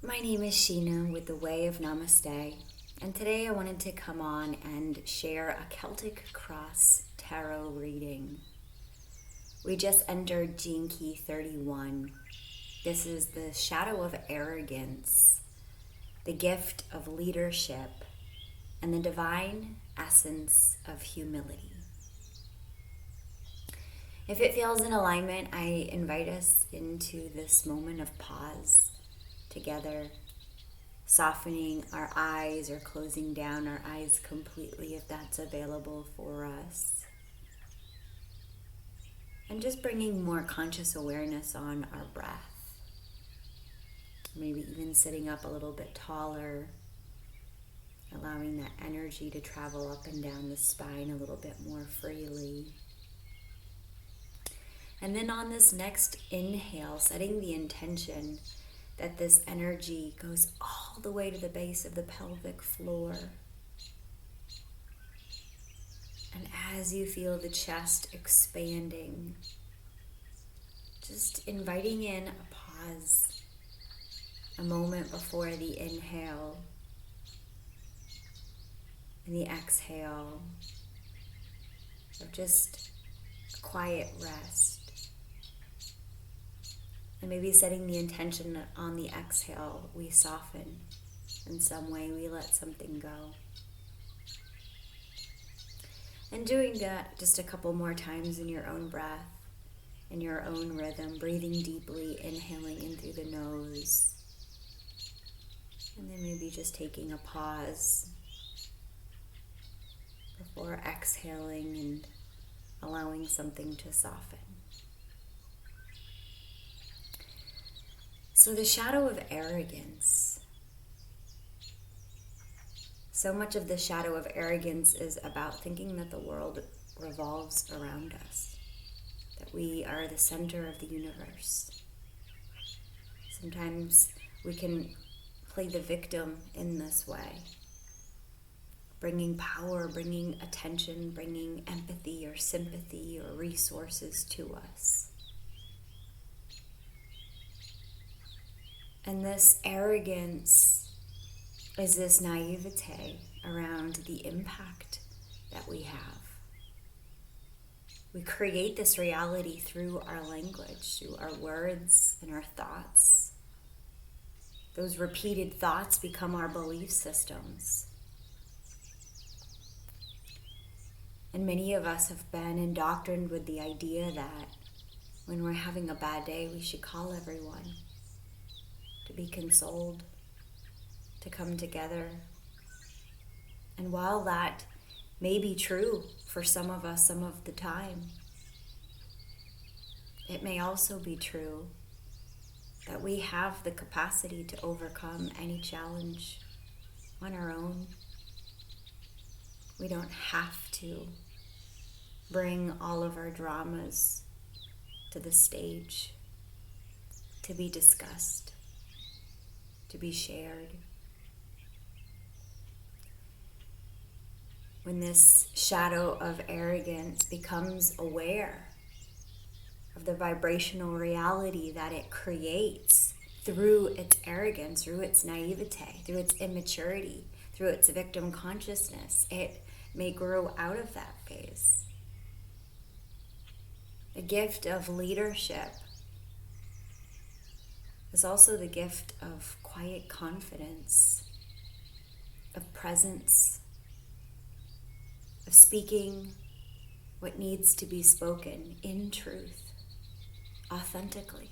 My name is Sheena with the Way of Namaste, and today I wanted to come on and share a Celtic Cross tarot reading. We just entered Gene Key 31. This is the shadow of arrogance, the gift of leadership, and the divine essence of humility. If it feels in alignment, I invite us into this moment of pause together, softening our eyes or closing down our eyes completely if that's available for us. And just bringing more conscious awareness on our breath. Maybe even sitting up a little bit taller, allowing that energy to travel up and down the spine a little bit more freely. And then on this next inhale, setting the intention that this energy goes all the way to the base of the pelvic floor. And as you feel the chest expanding, just inviting in a pause, a moment before the inhale and the exhale of just a quiet rest. And maybe setting the intention that on the exhale, we soften in some way, we let something go. And doing that just a couple more times in your own breath, in your own rhythm, breathing deeply, inhaling in through the nose. And then maybe just taking a pause before exhaling and allowing something to soften. So the shadow of arrogance. So much of the shadow of arrogance is about thinking that the world revolves around us, that we are the center of the universe. Sometimes we can play the victim in this way, bringing power, bringing attention, bringing empathy or sympathy or resources to us. And this arrogance is this naivete around the impact that we have. We create this reality through our language, through our words and our thoughts. Those repeated thoughts become our belief systems. And many of us have been indoctrined with the idea that when we're having a bad day, we should call everyone, to be consoled, to come together. And while that may be true for some of us some of the time, it may also be true that we have the capacity to overcome any challenge on our own. We don't have to bring all of our dramas to the stage to be discussed, to be shared. When this shadow of arrogance becomes aware of the vibrational reality that it creates through its arrogance, through its naivete, through its immaturity, through its victim consciousness, it may grow out of that phase. The gift of leadership is also the gift of quiet confidence, of presence, of speaking what needs to be spoken in truth, authentically.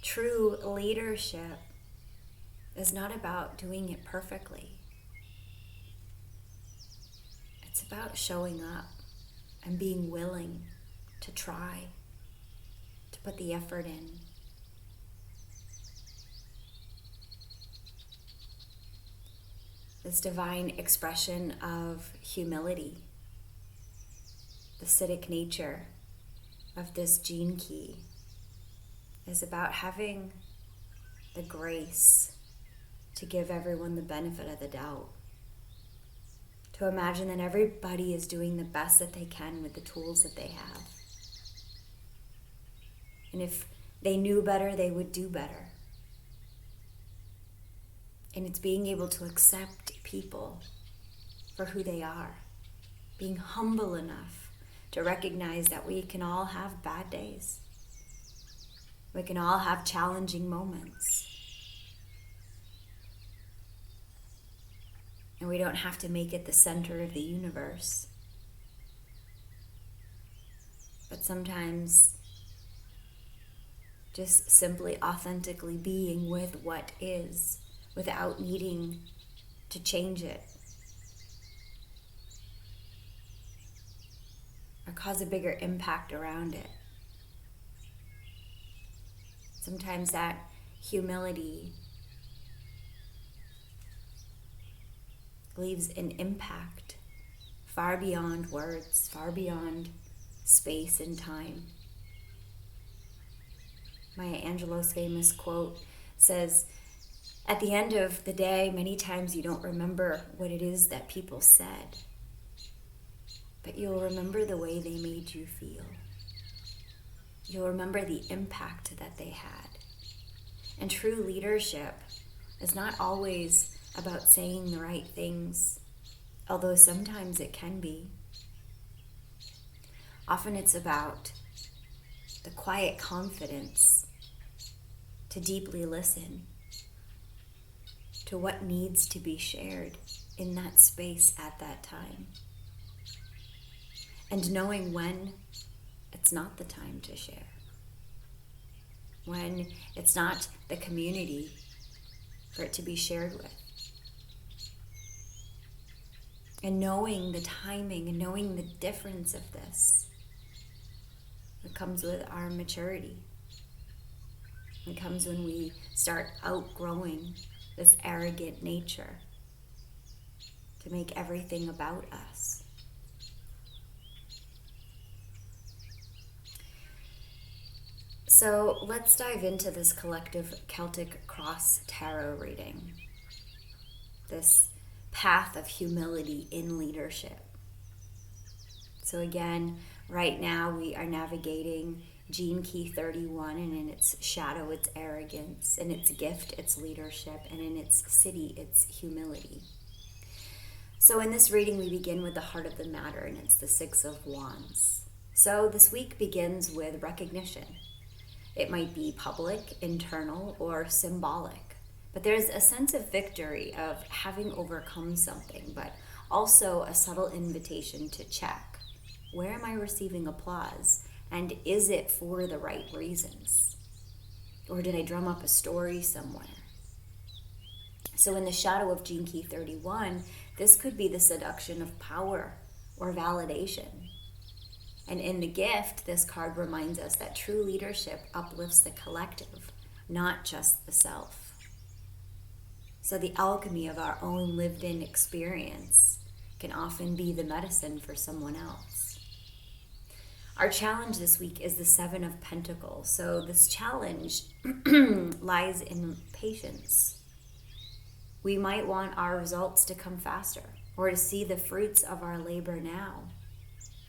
True leadership is not about doing it perfectly. It's about showing up and being willing to try, to put the effort in. This divine expression of humility, the acidic nature of this gene key, is about having the grace to give everyone the benefit of the doubt, to imagine that everybody is doing the best that they can with the tools that they have. And if they knew better, they would do better. And it's being able to accept people for who they are, being humble enough to recognize that we can all have bad days. We can all have challenging moments. And we don't have to make it the center of the universe. But sometimes just simply authentically being with what is without needing to change it or cause a bigger impact around it. Sometimes that humility leaves an impact far beyond words, far beyond space and time. Maya Angelou's famous quote says, "At the end of the day, many times you don't remember what it is that people said, but you'll remember the way they made you feel. You'll remember the impact that they had." And true leadership is not always about saying the right things, although sometimes it can be. Often it's about the quiet confidence to deeply listen to what needs to be shared in that space at that time. And knowing when it's not the time to share. When it's not the community for it to be shared with. And knowing the timing and knowing the difference of this, it comes with our maturity. It comes when we start outgrowing this arrogant nature to make everything about us. So let's dive into this collective Celtic Cross tarot reading. This path of humility in leadership. So again, right now we are navigating Gene Key 31, and in its shadow it's arrogance, in its gift it's leadership, and in its city it's humility. So in this reading we begin with the heart of the matter, and it's the Six of Wands. So this week begins with recognition. It might be public, internal, or symbolic. But there's a sense of victory, of having overcome something, but also a subtle invitation to check. Where am I receiving applause? And is it for the right reasons? Or did I drum up a story somewhere? So in the shadow of Gene Key 31, this could be the seduction of power or validation. And in the gift, this card reminds us that true leadership uplifts the collective, not just the self. So the alchemy of our own lived-in experience can often be the medicine for someone else. Our challenge this week is the Seven of Pentacles. So this challenge lies in patience. We might want our results to come faster or to see the fruits of our labor now.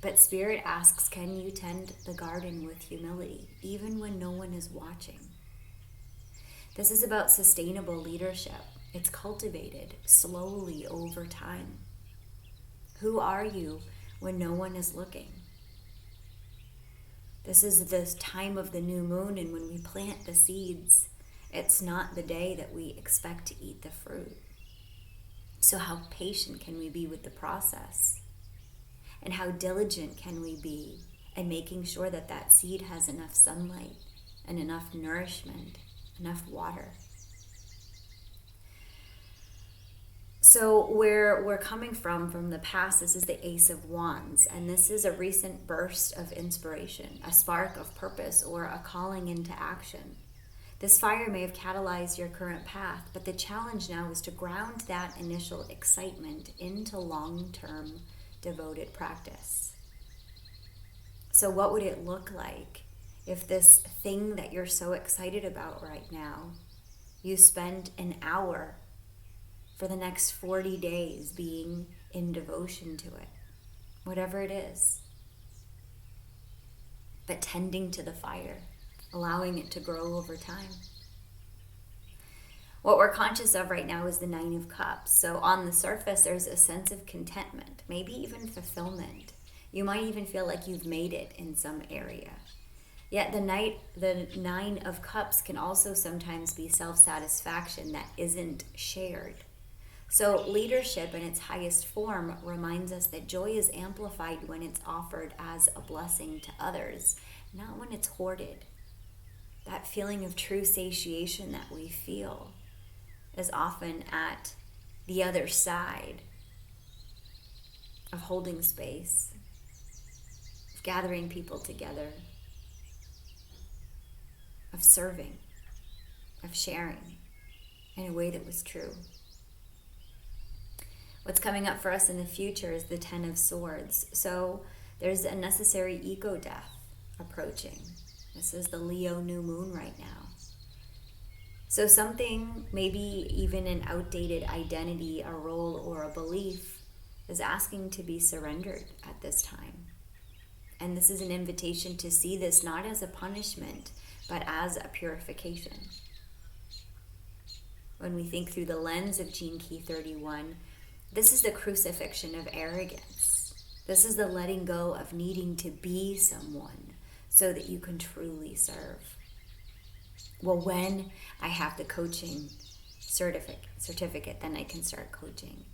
But Spirit asks, can you tend the garden with humility, even when no one is watching? This is about sustainable leadership. It's cultivated slowly over time. Who are you when no one is looking? This is the time of the new moon, and when we plant the seeds, it's not the day that we expect to eat the fruit. So how patient can we be with the process? And how diligent can we be in making sure that that seed has enough sunlight and enough nourishment, enough water? So where we're coming from the past, this is the Ace of Wands, and this is a recent burst of inspiration, a spark of purpose, or a calling into action. This fire may have catalyzed your current path, but the challenge now is to ground that initial excitement into long-term devoted practice. So what would it look like if this thing that you're so excited about right now, you spend an hour for the next 40 days being in devotion to it, whatever it is, but tending to the fire, allowing it to grow over time. What we're conscious of right now is the Nine of Cups. So on the surface, there's a sense of contentment, maybe even fulfillment. You might even feel like you've made it in some area. Yet the Nine of Cups can also sometimes be self-satisfaction that isn't shared. So leadership in its highest form reminds us that joy is amplified when it's offered as a blessing to others, not when it's hoarded. That feeling of true satiation that we feel is often at the other side of holding space, of gathering people together, of serving, of sharing in a way that was true. What's coming up for us in the future is the Ten of Swords. So there's a necessary ego death approaching. This is the Leo new moon right now. So something, maybe even an outdated identity, a role, or a belief is asking to be surrendered at this time. And this is an invitation to see this not as a punishment, but as a purification. When we think through the lens of Gene Key 31, this is the crucifixion of arrogance. This is the letting go of needing to be someone so that you can truly serve. Well, when I have the coaching certificate, then I can start coaching.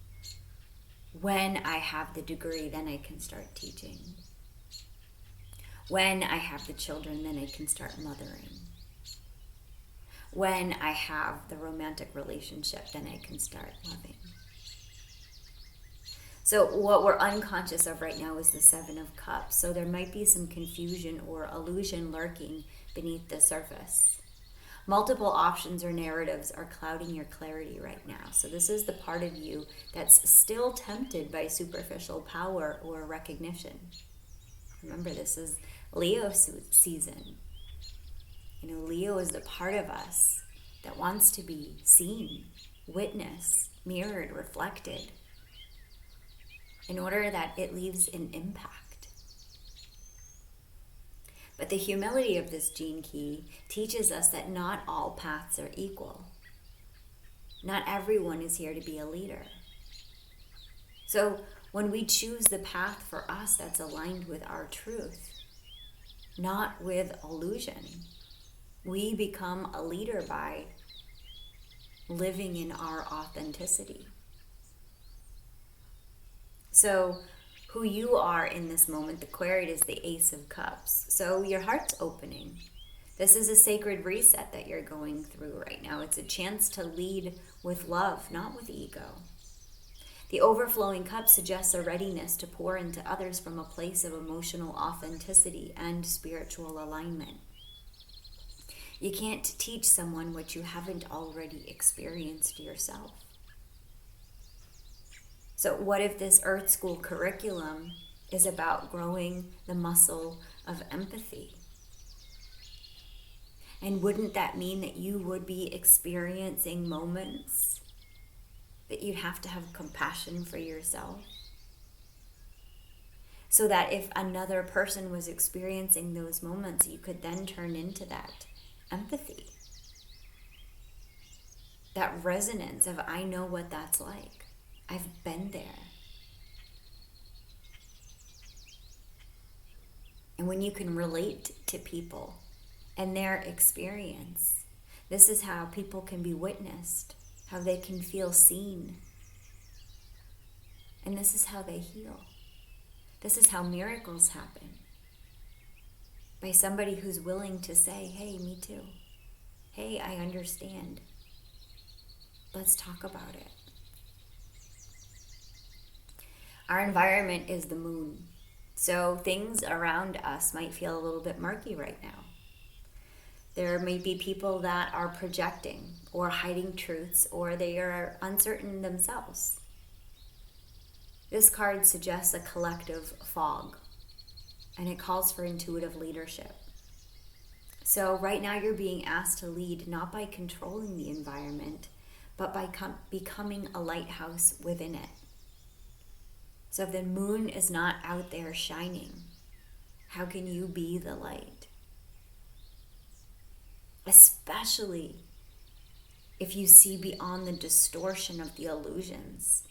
When I have the degree, then I can start teaching. When I have the children, then I can start mothering. When I have the romantic relationship, then I can start loving. So what we're unconscious of right now is the Seven of Cups. So there might be some confusion or illusion lurking beneath the surface. Multiple options or narratives are clouding your clarity right now. So this is the part of you that's still tempted by superficial power or recognition. Remember, this is Leo season. Leo is the part of us that wants to be seen, witnessed, mirrored, reflected, in order that it leaves an impact. But the humility of this gene key teaches us that not all paths are equal. Not everyone is here to be a leader. So when we choose the path for us that's aligned with our truth, not with illusion, we become a leader by living in our authenticity. So who you are in this moment, the clarity is the Ace of Cups. So your heart's opening. This is a sacred reset that you're going through right now. It's a chance to lead with love, not with ego. The overflowing cup suggests a readiness to pour into others from a place of emotional authenticity and spiritual alignment. You can't teach someone what you haven't already experienced yourself. So what if this Earth School curriculum is about growing the muscle of empathy? And wouldn't that mean that you would be experiencing moments that you'd have to have compassion for yourself? So that if another person was experiencing those moments, you could then turn into that empathy. That resonance of, I know what that's like. I've been there. And when you can relate to people and their experience, this is how people can be witnessed, how they can feel seen. And this is how they heal. This is how miracles happen. By somebody who's willing to say, hey, me too. Hey, I understand. Let's talk about it. Our environment is the moon. So things around us might feel a little bit murky right now. There may be people that are projecting or hiding truths, or they are uncertain themselves. This card suggests a collective fog, and it calls for intuitive leadership. So right now you're being asked to lead not by controlling the environment, but by becoming a lighthouse within it. So if the moon is not out there shining, how can you be the light? especially if you see beyond the distortion of the illusions.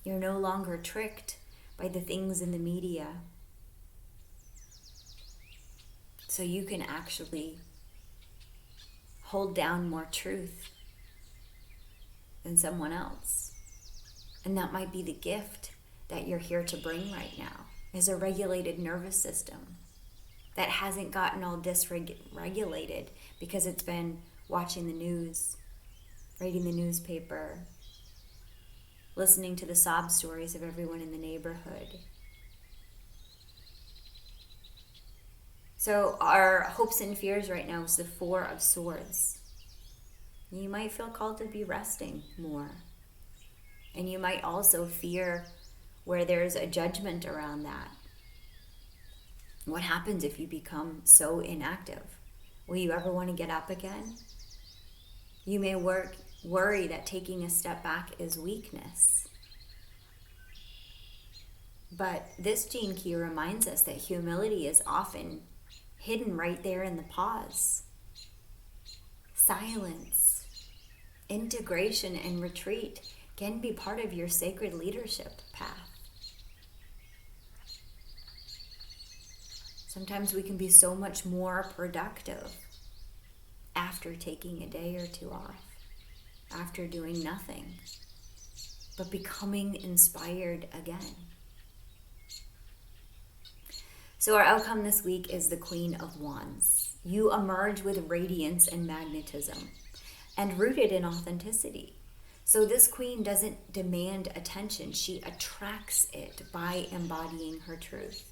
You're no longer tricked by the things in the media. So you can actually hold down more truth than someone else. And that might be the gift that you're here to bring right now, is a regulated nervous system that hasn't gotten all dysregulated because it's been watching the news, reading the newspaper, listening to the sob stories of everyone in the neighborhood. So our hopes and fears right now is the Four of Swords. You might feel called to be resting more. And you might also fear where there's a judgment around that. What happens if you become so inactive? Will you ever want to get up again? You may worry that taking a step back is weakness. But this gene key reminds us that humility is often hidden right there in the pause. Silence, integration, and retreat can be part of your sacred leadership path. Sometimes we can be so much more productive after taking a day or two off, after doing nothing, but becoming inspired again. So our outcome this week is the Queen of Wands. You emerge with radiance and magnetism and rooted in authenticity. So this queen doesn't demand attention. She attracts it by embodying her truth.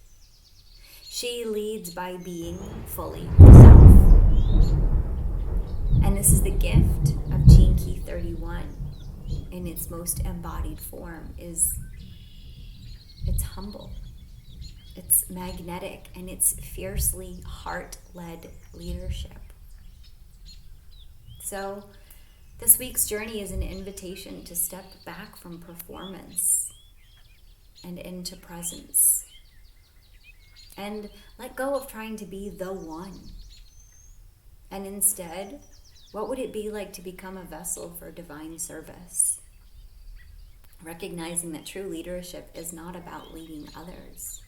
She leads by being fully herself. And this is the gift of Gene Key 31 in its most embodied form. It's humble, it's magnetic, and it's fiercely heart-led leadership. So this week's journey is an invitation to step back from performance and into presence. And let go of trying to be the one. And instead, what would it be like to become a vessel for divine service? Recognizing that true leadership is not about leading others.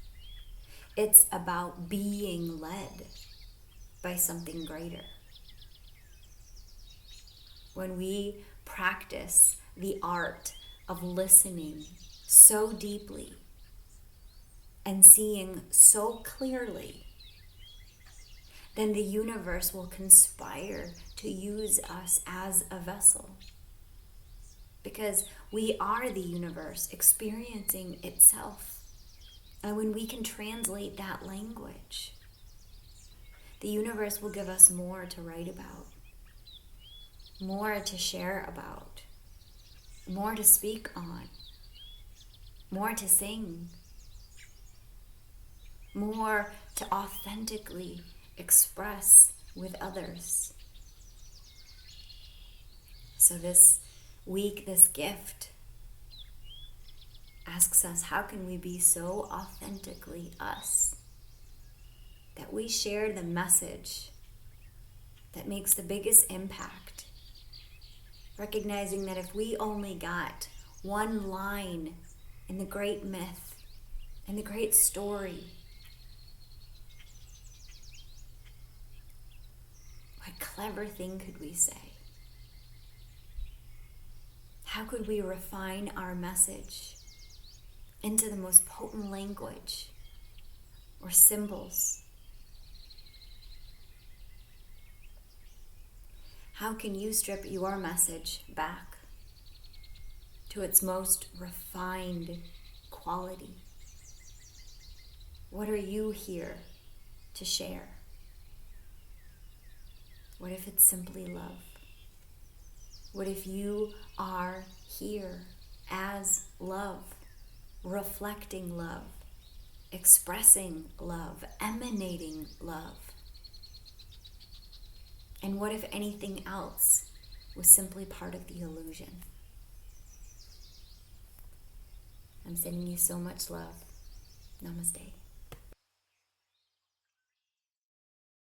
It's about being led by something greater. When we practice the art of listening so deeply and seeing so clearly, then the universe will conspire to use us as a vessel. Because we are the universe experiencing itself. And when we can translate that language, the universe will give us more to write about, more to share about, more to speak on, more to sing, more to authentically express with others. So this week, this gift asks us, how can we be so authentically us that we share the message that makes the biggest impact? Recognizing that if we only got one line in the great myth, in the great story, what clever thing could we say? How could we refine our message into the most potent language or symbols? How can you strip your message back to its most refined quality? What are you here to share? What if it's simply love? What if you are here as love, reflecting love, expressing love, emanating love? And what if anything else was simply part of the illusion? I'm sending you so much love. Namaste.